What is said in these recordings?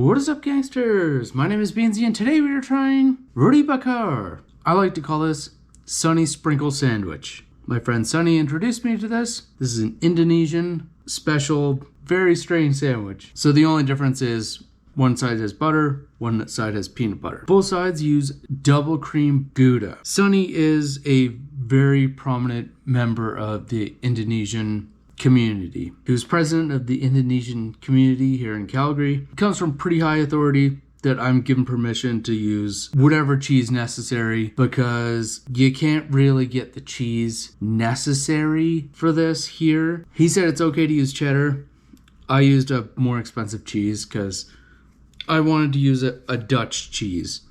What is up, gangsters? My name is Beansy, and today we are trying roti bakar. I like to call this Sunny Sprinkle Sandwich. My friend Sunny introduced me to this. This is an Indonesian special, very strange sandwich. So the only difference is one side has butter, one side has peanut butter. Both sides use double cream Gouda. Sunny is a very prominent member of the Indonesian community. He was president of the Indonesian community here in Calgary. He comes from pretty high authority that I'm given permission to use whatever cheese necessary because you can't really get the cheese necessary for this here. He said it's okay to use cheddar. I used a more expensive cheese because I wanted to use a Dutch cheese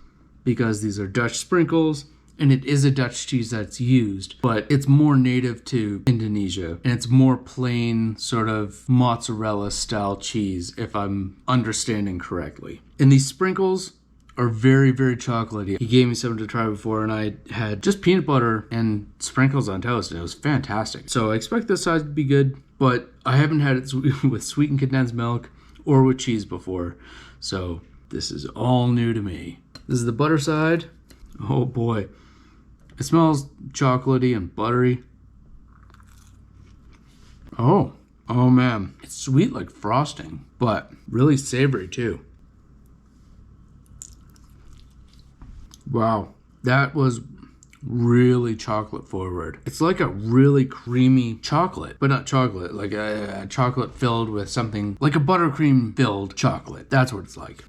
because these are Dutch sprinkles. And it is a Dutch cheese that's used, but it's more native to Indonesia. And it's more plain sort of mozzarella style cheese, if I'm understanding correctly. And these sprinkles are very, very chocolatey. He gave me something to try before, and I had just peanut butter and sprinkles on toast, and it was fantastic. So I expect this size to be good, but I haven't had it with sweetened condensed milk or with cheese before. So this is all new to me. This is the butter side. Oh boy. It smells chocolatey and buttery. Oh man. It's sweet like frosting, but really savory too. Wow, that was really chocolate forward. It's like a really creamy chocolate, but not chocolate, like a chocolate filled with something, like a buttercream filled chocolate. That's what it's like.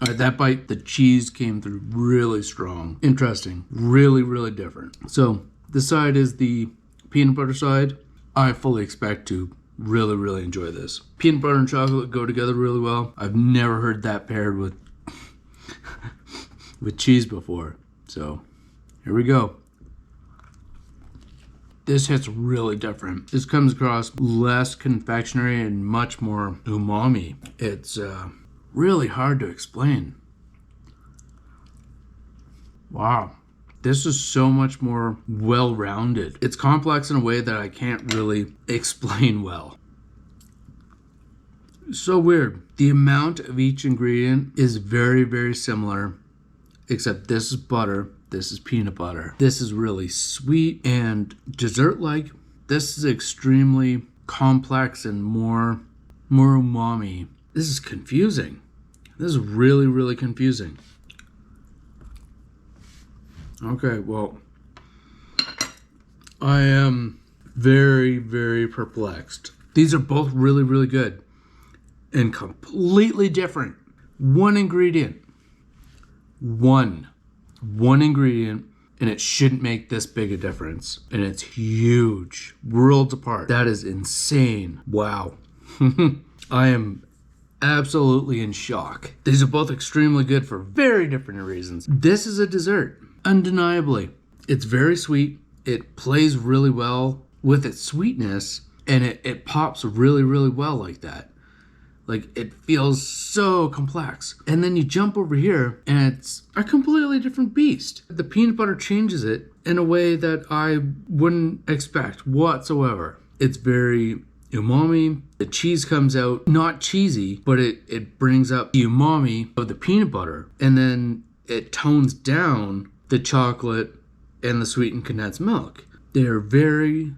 Alright, that bite, the cheese came through really strong. Interesting. Really, really different. So, this side is the peanut butter side. I fully expect to really, really enjoy this. Peanut butter and chocolate go together really well. I've never heard that paired with with cheese before. So, here we go. This hits really different. This comes across less confectionery and much more umami. It's really hard to explain. Wow. This is so much more well-rounded. It's complex in a way that I can't really explain well. So weird. The amount of each ingredient is very, very similar, except this is butter, this is peanut butter. This is really sweet and dessert-like. This is extremely complex and more umami. This is confusing. This is really, really confusing. Okay, well, I am very, very perplexed. These are both really, really good and completely different. One ingredient, and it shouldn't make this big a difference. And it's huge, worlds apart. That is insane. Wow. I am absolutely in shock. These are both extremely good for very different reasons. This is a dessert, undeniably. It's very sweet. It plays really well with its sweetness, and it pops really, really well like that. Like, it feels so complex. And then you jump over here, and it's a completely different beast. The peanut butter changes it in a way that I wouldn't expect whatsoever. It's very umami. The cheese comes out not cheesy, but it brings up the umami of the peanut butter, and then it tones down the chocolate and the sweetened condensed milk. They're very,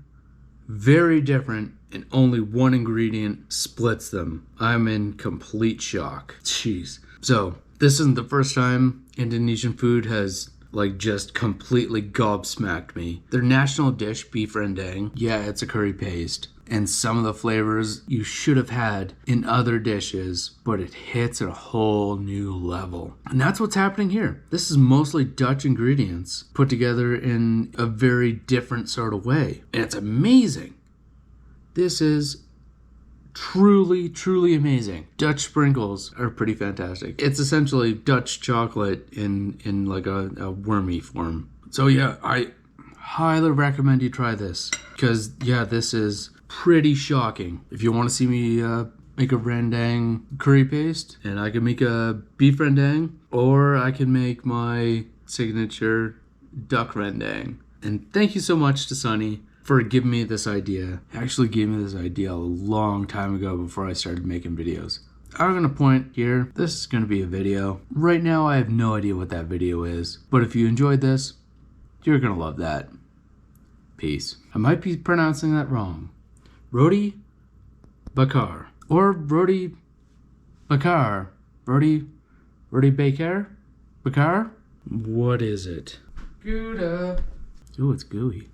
very different, and only one ingredient splits them. I'm in complete shock. Jeez. So this isn't the first time Indonesian food has just completely gobsmacked me. Their national dish, beef rendang, yeah, it's a curry paste. And some of the flavors you should have had in other dishes, but it hits at a whole new level. And that's what's happening here. This is mostly Dutch ingredients put together in a very different sort of way. And it's amazing. This is truly, truly amazing. Dutch sprinkles are pretty fantastic. It's essentially Dutch chocolate in like a wormy form. So yeah, I highly recommend you try this because yeah, this is pretty shocking. If you want to see me make a rendang curry paste, and I can make a beef rendang, or I can make my signature duck rendang. And thank you so much to Sunny for giving me this idea. He actually gave me this idea a long time ago before I started making videos. I'm gonna point here, this is gonna be a video. Right now I have no idea what that video is, but if you enjoyed this, you're gonna love that. Peace. I might be pronouncing that wrong. Roti Bakar. Or Roti Bakar. Roti Bakar? Bakar? What is it? Gouda. Ooh, it's gooey.